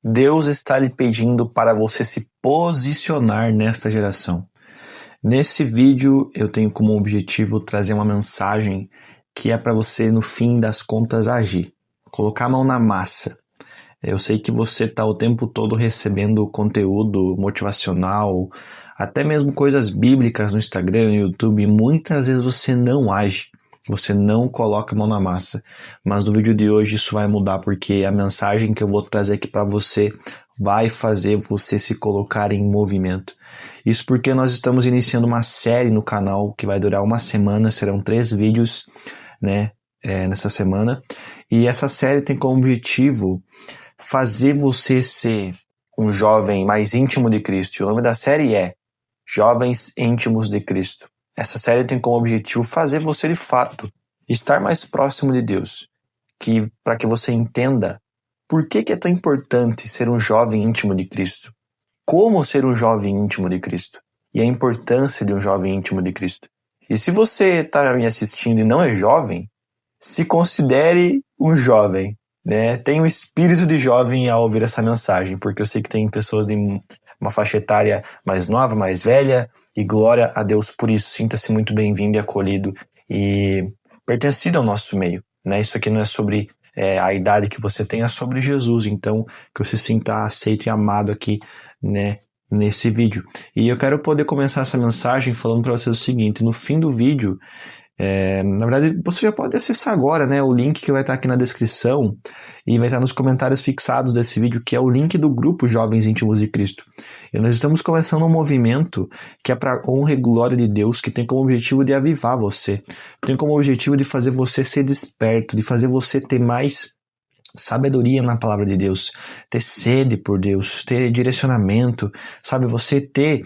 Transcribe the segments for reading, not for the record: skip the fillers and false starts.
Deus está lhe pedindo para você se posicionar nesta geração. Nesse vídeo eu tenho como objetivo trazer uma mensagem que é para você, no fim das contas, agir. Colocar a mão na massa. Eu sei que você está o tempo todo recebendo conteúdo motivacional, até mesmo coisas bíblicas no Instagram, no YouTube, e muitas vezes você não age. Você não coloca a mão na massa, mas no vídeo de hoje isso vai mudar porque a mensagem que eu vou trazer aqui para você vai fazer você se colocar em movimento. Isso porque nós estamos iniciando uma série no canal que vai durar uma semana, serão 3 vídeos, nessa semana, e essa série tem como objetivo fazer você ser um jovem mais íntimo de Cristo. E o nome da série é Jovens Íntimos de Cristo. Essa série tem como objetivo fazer você, de fato, estar mais próximo de Deus, para que você entenda por que é tão importante ser um jovem íntimo de Cristo, como ser um jovem íntimo de Cristo e a importância de um jovem íntimo de Cristo. E se você está me assistindo e não é jovem, se considere um jovem, né? Tenha um espírito de jovem ao ouvir essa mensagem, porque eu sei que tem pessoas de uma faixa etária mais nova, mais velha, e glória a Deus por isso. Sinta-se muito bem-vindo e acolhido e pertencido ao nosso meio, né? Isso aqui não é sobre a idade que você tem, é sobre Jesus, então que você se sinta aceito e amado aqui, né, nesse vídeo. E eu quero poder começar essa mensagem falando para vocês o seguinte: no fim do vídeo, na verdade, você já pode acessar agora, né, o link que vai estar aqui na descrição e vai estar nos comentários fixados desse vídeo, que é o link do grupo Jovens Íntimos de Cristo. E nós estamos começando um movimento que é para honra e glória de Deus, que tem como objetivo de avivar você, tem como objetivo de fazer você ser desperto, de fazer você ter mais sabedoria na palavra de Deus, ter sede por Deus, ter direcionamento, sabe, você ter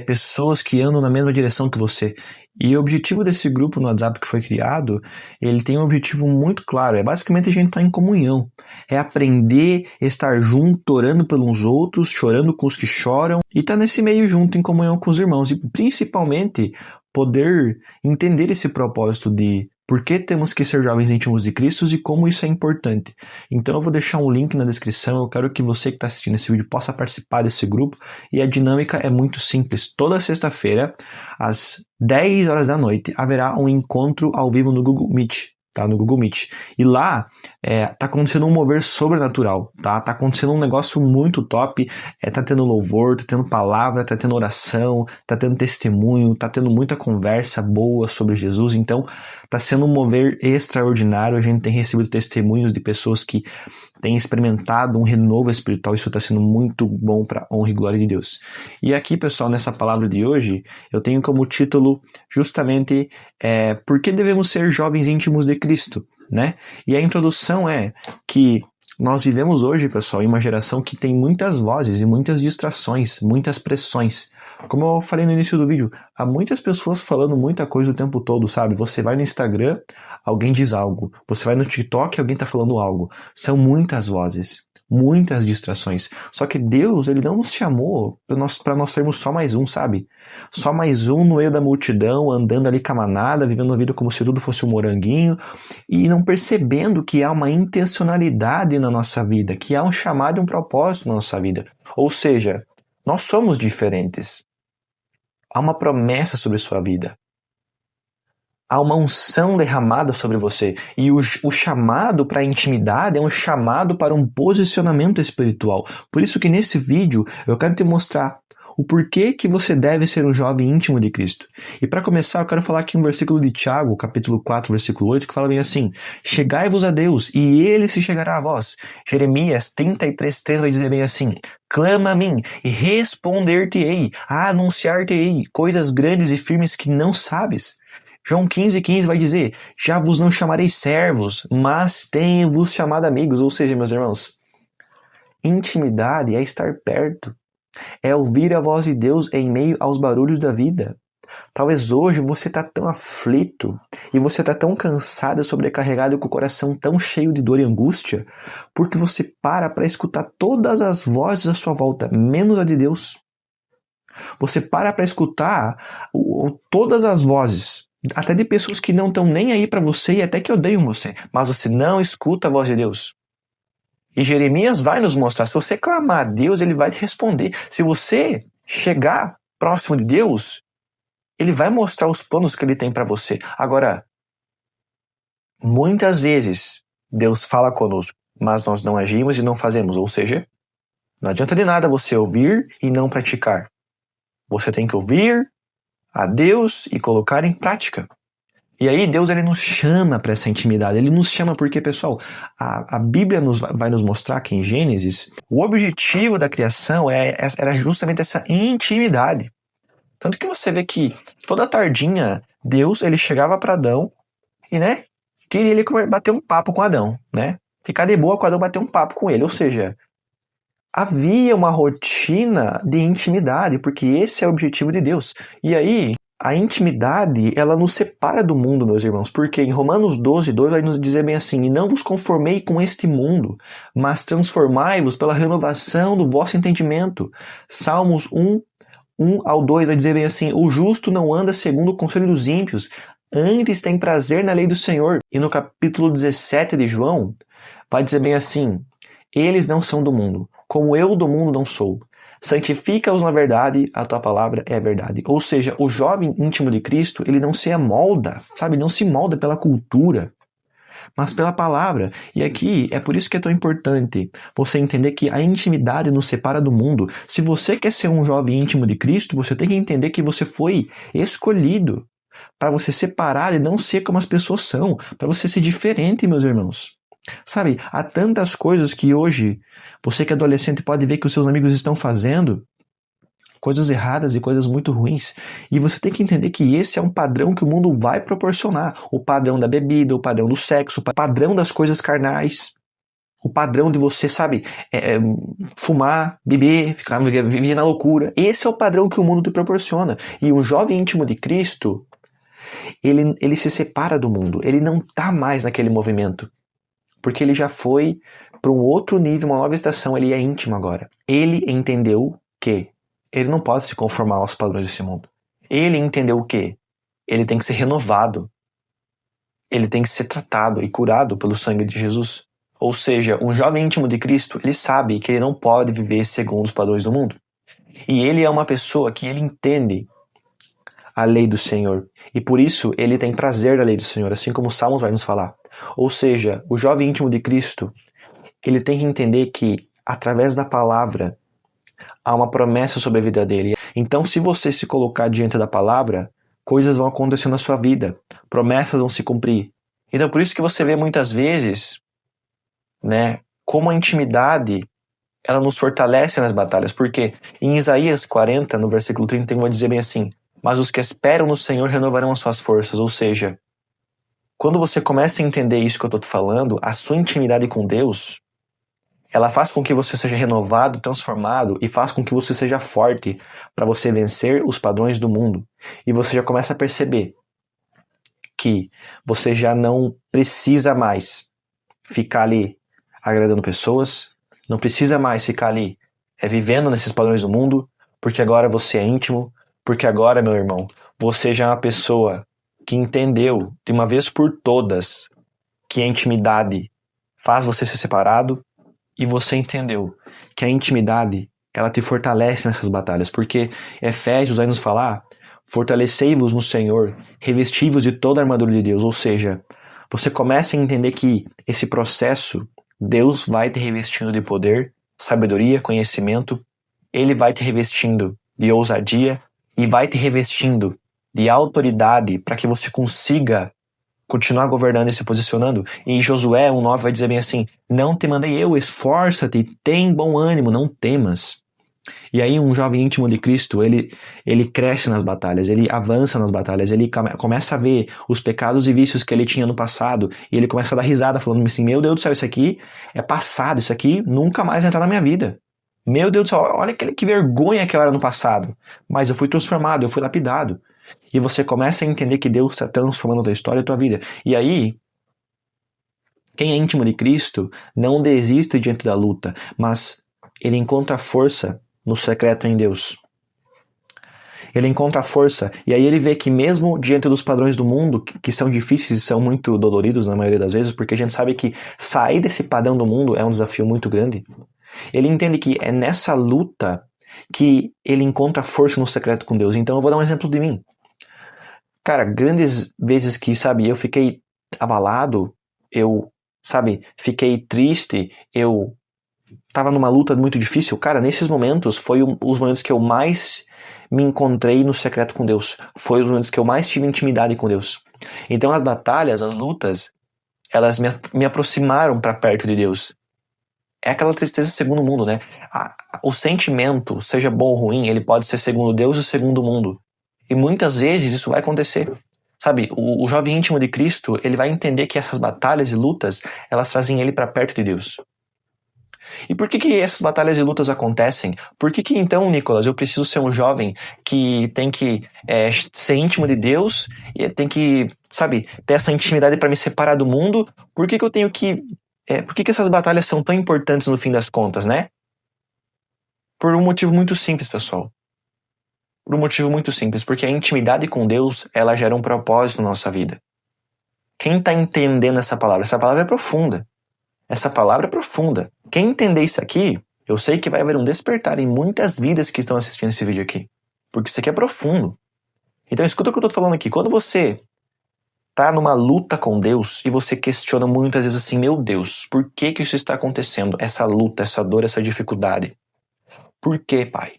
pessoas que andam na mesma direção que você. E o objetivo desse grupo no WhatsApp que foi criado, ele tem um objetivo muito claro, é basicamente a gente estar em comunhão, é aprender, estar junto, orando pelos outros, chorando com os que choram, e estar nesse meio junto, em comunhão com os irmãos, e principalmente poder entender esse propósito de por que temos que ser jovens íntimos de Cristo e como isso é importante. Então eu vou deixar um link na descrição, eu quero que você que está assistindo esse vídeo possa participar desse grupo, e a dinâmica é muito simples. Toda sexta-feira, às 10 horas da noite, haverá um encontro ao vivo no Google Meet. Tá, no Google Meet. E lá tá acontecendo um mover sobrenatural, tá acontecendo um negócio muito top, tá tendo louvor, tá tendo palavra, tá tendo oração, tá tendo testemunho, tá tendo muita conversa boa sobre Jesus. Então tá sendo um mover extraordinário. A gente tem recebido testemunhos de pessoas que têm experimentado um renovo espiritual. Isso tá sendo muito bom para honra e glória de Deus. E aqui, pessoal, nessa palavra de hoje, eu tenho como título justamente por que devemos ser jovens íntimos de Cristo, né? E a introdução é que nós vivemos hoje, pessoal, em uma geração que tem muitas vozes e muitas distrações, muitas pressões. Como eu falei no início do vídeo, há muitas pessoas falando muita coisa o tempo todo, sabe? Você vai no Instagram, alguém diz algo. Você vai no TikTok, alguém tá falando algo. São muitas vozes, muitas distrações. Só que Deus, ele não nos chamou para nós sermos só mais um, sabe? Só mais um no meio da multidão, andando ali com a manada, vivendo a vida como se tudo fosse um moranguinho, e não percebendo que há uma intencionalidade na nossa vida, que há um chamado e um propósito na nossa vida. Ou seja, nós somos diferentes. Há uma promessa sobre sua vida. Há uma unção derramada sobre você. E o chamado para a intimidade é um chamado para um posicionamento espiritual. Por isso que nesse vídeo eu quero te mostrar o porquê que você deve ser um jovem íntimo de Cristo. E para começar, eu quero falar aqui um versículo de Tiago, capítulo 4, versículo 8, que fala bem assim: chegai-vos a Deus, e Ele se chegará a vós. Jeremias 33:3 vai dizer bem assim: clama a mim, e responder-te-ei, anunciar-te-ei coisas grandes e firmes que não sabes. João 15:15 vai dizer: já vos não chamarei servos, mas tenho-vos chamado amigos. Ou seja, meus irmãos, intimidade é estar perto, é ouvir a voz de Deus em meio aos barulhos da vida. Talvez hoje você está tão aflito e você está tão cansado, sobrecarregado, com o coração tão cheio de dor e angústia, porque você para escutar todas as vozes à sua volta, menos a de Deus. Você para escutar todas as vozes, até de pessoas que não estão nem aí para você e até que odeiam você, mas você não escuta a voz de Deus. E Jeremias vai nos mostrar, se você clamar a Deus, ele vai te responder. Se você chegar próximo de Deus, ele vai mostrar os planos que ele tem para você. Agora, muitas vezes, Deus fala conosco, mas nós não agimos e não fazemos. Ou seja, não adianta de nada você ouvir e não praticar. Você tem que ouvir a Deus e colocar em prática. E aí Deus ele nos chama para essa intimidade. Ele nos chama porque, pessoal, a Bíblia vai nos mostrar que em Gênesis, o objetivo da criação era justamente essa intimidade. Tanto que você vê que toda tardinha, Deus ele chegava para Adão e, queria ele bater um papo com Adão, ficar de boa com Adão, bater um papo com ele. Ou seja, havia uma rotina de intimidade, porque esse é o objetivo de Deus. E aí, a intimidade, ela nos separa do mundo, meus irmãos, porque em Romanos 12:2 vai nos dizer bem assim, e não vos conformei com este mundo, mas transformai-vos pela renovação do vosso entendimento. Salmos 1:1-2 vai dizer bem assim, o justo não anda segundo o conselho dos ímpios, antes tem prazer na lei do Senhor. E no capítulo 17 de João, vai dizer bem assim, eles não são do mundo, como eu do mundo não sou. Santifica-os na verdade, a tua palavra é a verdade. Ou seja, o jovem íntimo de Cristo, ele não se amolda, não se molda pela cultura, mas pela palavra. E aqui é por isso que é tão importante você entender que a intimidade nos separa do mundo. Se você quer ser um jovem íntimo de Cristo, você tem que entender que você foi escolhido para você separar e não ser como as pessoas são, para você ser diferente, meus irmãos. Há tantas coisas que hoje você que é adolescente pode ver que os seus amigos estão fazendo, coisas erradas e coisas muito ruins, e você tem que entender que esse é um padrão que o mundo vai proporcionar, o padrão da bebida, o padrão do sexo, o padrão das coisas carnais, o padrão de você, fumar, beber, viver na loucura. Esse é o padrão que o mundo te proporciona, e um jovem íntimo de Cristo, ele se separa do mundo, ele não está mais naquele movimento. Porque ele já foi para um outro nível, uma nova estação, ele é íntimo agora. Ele entendeu que ele não pode se conformar aos padrões desse mundo. Ele entendeu que ele tem que ser renovado. Ele tem que ser tratado e curado pelo sangue de Jesus. Ou seja, um jovem íntimo de Cristo, ele sabe que ele não pode viver segundo os padrões do mundo. E ele é uma pessoa que ele entende a lei do Senhor. E por isso ele tem prazer da lei do Senhor, assim como o Salmos vai nos falar. Ou seja, o jovem íntimo de Cristo, ele tem que entender que, através da palavra, há uma promessa sobre a vida dele. Então, se você se colocar diante da palavra, coisas vão acontecer na sua vida, promessas vão se cumprir. Então, por isso que você vê muitas vezes, como a intimidade, ela nos fortalece nas batalhas. Porque em Isaías 40, no versículo 31, vai dizer bem assim, mas os que esperam no Senhor renovarão as suas forças. Ou seja, quando você começa a entender isso que eu estou te falando, a sua intimidade com Deus, ela faz com que você seja renovado, transformado e faz com que você seja forte para você vencer os padrões do mundo. E você já começa a perceber que você já não precisa mais ficar ali agradando pessoas, não precisa mais ficar ali vivendo nesses padrões do mundo, porque agora você é íntimo, porque agora, meu irmão, você já é uma pessoa que entendeu de uma vez por todas que a intimidade faz você ser separado e você entendeu que a intimidade ela te fortalece nessas batalhas, porque Efésios vai nos falar, fortalecei-vos no Senhor, revesti-vos de toda a armadura de Deus, ou seja, você começa a entender que esse processo, Deus vai te revestindo de poder, sabedoria, conhecimento, Ele vai te revestindo de ousadia e vai te revestindo de autoridade para que você consiga continuar governando e se posicionando. E Josué 1:9 vai dizer bem assim, não te mandei eu, esforça-te, tem bom ânimo, não temas. E aí um jovem íntimo de Cristo, ele cresce nas batalhas, ele avança nas batalhas, ele começa a ver os pecados e vícios que ele tinha no passado, e ele começa a dar risada, falando assim, meu Deus do céu, isso aqui é passado, isso aqui nunca mais vai entrar na minha vida. Meu Deus do céu, olha que vergonha que eu era no passado. Mas eu fui transformado, eu fui lapidado. E você começa a entender que Deus está transformando a tua história e a tua vida. E aí, quem é íntimo de Cristo não desiste diante da luta, mas ele encontra força no secreto em Deus. Ele encontra força, e aí ele vê que mesmo diante dos padrões do mundo, que são difíceis e são muito doloridos na maioria das vezes, porque a gente sabe que sair desse padrão do mundo é um desafio muito grande, ele entende que é nessa luta que ele encontra força no secreto com Deus. Então eu vou dar um exemplo de mim. Cara, grandes vezes que, sabe, eu fiquei abalado, eu, sabe, fiquei triste, eu tava numa luta muito difícil. Cara, nesses momentos foi os momentos que eu mais me encontrei no secreto com Deus. Foi os momentos que eu mais tive intimidade com Deus. Então as batalhas, as lutas, elas me aproximaram para perto de Deus. É aquela tristeza segundo o mundo, né? O sentimento, seja bom ou ruim, ele pode ser segundo Deus ou segundo o mundo. E muitas vezes isso vai acontecer. Sabe, o jovem íntimo de Cristo, ele vai entender que essas batalhas e lutas, elas trazem ele para perto de Deus. E por que essas batalhas e lutas acontecem? Por que então, Nicolas, eu preciso ser um jovem que tem que ser íntimo de Deus e tem que, sabe, ter essa intimidade para me separar do mundo? Por que eu tenho que... por que essas batalhas são tão importantes no fim das contas, né? Por um motivo muito simples, pessoal. Por um motivo muito simples, porque a intimidade com Deus, ela gera um propósito na nossa vida. Quem está entendendo essa palavra? Essa palavra é profunda. Essa palavra é profunda. Quem entender isso aqui, eu sei que vai haver um despertar em muitas vidas que estão assistindo esse vídeo aqui. Porque isso aqui é profundo. Então escuta o que eu estou falando aqui. Quando você está numa luta com Deus e você questiona muitas vezes assim, meu Deus, por que isso está acontecendo? Essa luta, essa dor, essa dificuldade. Por quê, Pai?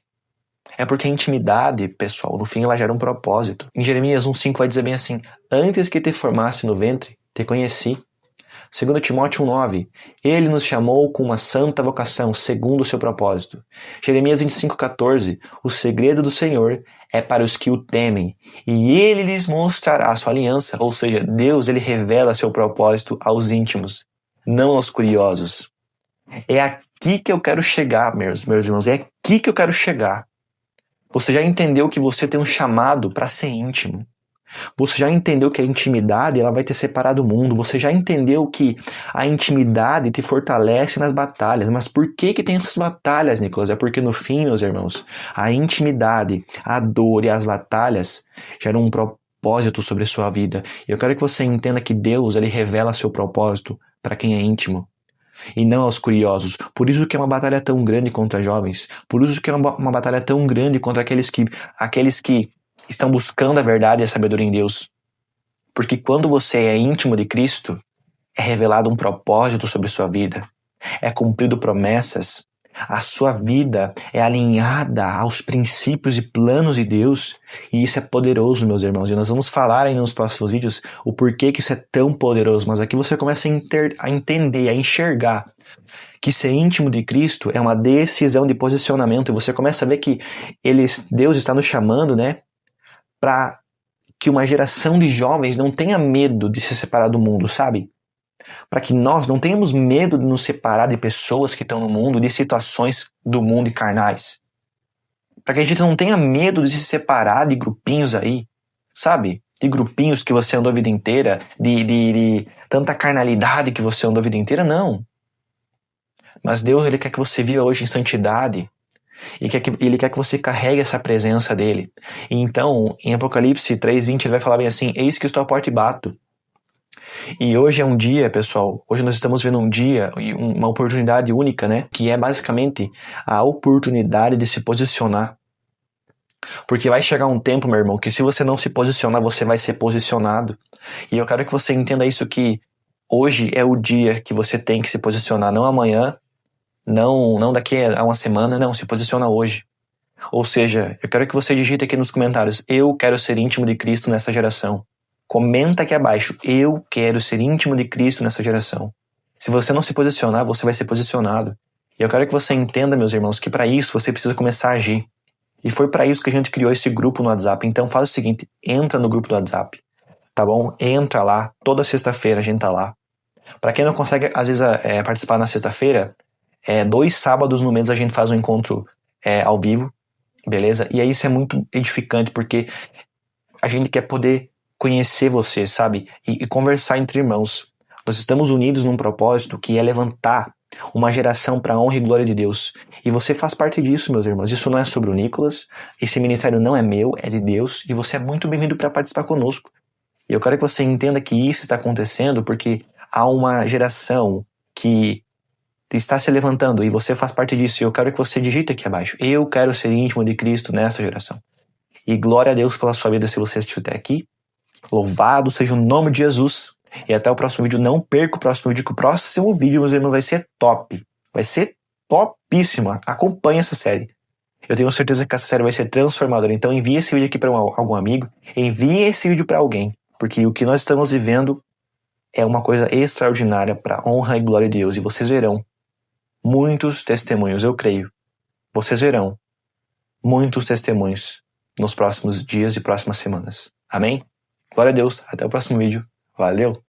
É porque a intimidade, pessoal, no fim ela gera um propósito. Em Jeremias 1,5 vai dizer bem assim, antes que te formasse no ventre, te conheci. 2 Timóteo 1,9, ele nos chamou com uma santa vocação, segundo o seu propósito. Jeremias 25,14, o segredo do Senhor é para os que o temem, e ele lhes mostrará a sua aliança, ou seja, Deus ele revela seu propósito aos íntimos, não aos curiosos. É aqui que eu quero chegar, meus irmãos, é aqui que eu quero chegar. Você já entendeu que você tem um chamado para ser íntimo. Você já entendeu que a intimidade ela vai te separar do mundo. Você já entendeu que a intimidade te fortalece nas batalhas. Mas por que tem essas batalhas, Nicolas? É porque no fim, meus irmãos, a intimidade, a dor e as batalhas geram um propósito sobre a sua vida. E eu quero que você entenda que Deus ele revela seu propósito para quem é íntimo. E não aos curiosos. Por isso que é uma batalha tão grande contra jovens. Por isso que é uma batalha tão grande contra aqueles que estão buscando a verdade e a sabedoria em Deus. Porque quando você é íntimo de Cristo, é revelado um propósito sobre sua vida. É cumprido promessas. A sua vida é alinhada aos princípios e planos de Deus. E isso é poderoso, meus irmãos. E nós vamos falar aí nos próximos vídeos o porquê que isso é tão poderoso. Mas aqui você começa a entender, a enxergar que ser íntimo de Cristo é uma decisão de posicionamento. E você começa a ver que Deus está nos chamando, né? Para que uma geração de jovens não tenha medo de se separar do mundo, sabe? Para que nós não tenhamos medo de nos separar de pessoas que estão no mundo, de situações do mundo e carnais. Para que a gente não tenha medo de se separar de grupinhos aí, sabe? De grupinhos que você andou a vida inteira, de tanta carnalidade que você andou a vida inteira, não. Mas Deus, Ele quer que você viva hoje em santidade. E Ele quer que você carregue essa presença dele. E então, em Apocalipse 3:20, ele vai falar bem assim, eis que estou à porta e bato. E hoje é um dia, pessoal, hoje nós estamos vendo um dia, uma oportunidade única, né? Que é basicamente a oportunidade de se posicionar. Porque vai chegar um tempo, meu irmão, que se você não se posicionar, você vai ser posicionado. E eu quero que você entenda isso, que hoje é o dia que você tem que se posicionar, não amanhã, não daqui a uma semana, não, se posiciona hoje. Ou seja, eu quero que você digite aqui nos comentários, eu quero ser íntimo de Cristo nessa geração. Comenta aqui abaixo, eu quero ser íntimo de Cristo nessa geração. Se você não se posicionar, você vai ser posicionado. E eu quero que você entenda, meus irmãos, que para isso você precisa começar a agir. E foi para isso que a gente criou esse grupo no WhatsApp. Então faz o seguinte, entra no grupo do WhatsApp, tá bom? Entra lá, toda sexta-feira a gente tá lá. Para quem não consegue, às vezes, participar na sexta-feira, 2 sábados no mês a gente faz um encontro ao vivo, beleza? E aí isso é muito edificante, porque a gente quer poder conhecer você, sabe? E conversar entre irmãos. Nós estamos unidos num propósito que é levantar uma geração para a honra e glória de Deus. E você faz parte disso, meus irmãos. Isso não é sobre o Nicolas, esse ministério não é meu, é de Deus, e você é muito bem-vindo para participar conosco. E eu quero que você entenda que isso está acontecendo porque há uma geração que está se levantando e você faz parte disso. E eu quero que você digite aqui abaixo: eu quero ser íntimo de Cristo nessa geração. E glória a Deus pela sua vida se você assistiu até aqui. Louvado seja o nome de Jesus. E até o próximo vídeo. Não perca o próximo vídeo, que o próximo vídeo, meus irmãos, vai ser top. Vai ser topíssima. Acompanhe essa série. Eu tenho certeza que essa série vai ser transformadora. Então envie esse vídeo aqui para algum amigo. Envie esse vídeo para alguém. Porque o que nós estamos vivendo é uma coisa extraordinária para a honra e glória de Deus. E vocês verão muitos testemunhos, eu creio. Vocês verão muitos testemunhos nos próximos dias e próximas semanas. Amém? Glória a Deus. Até o próximo vídeo. Valeu!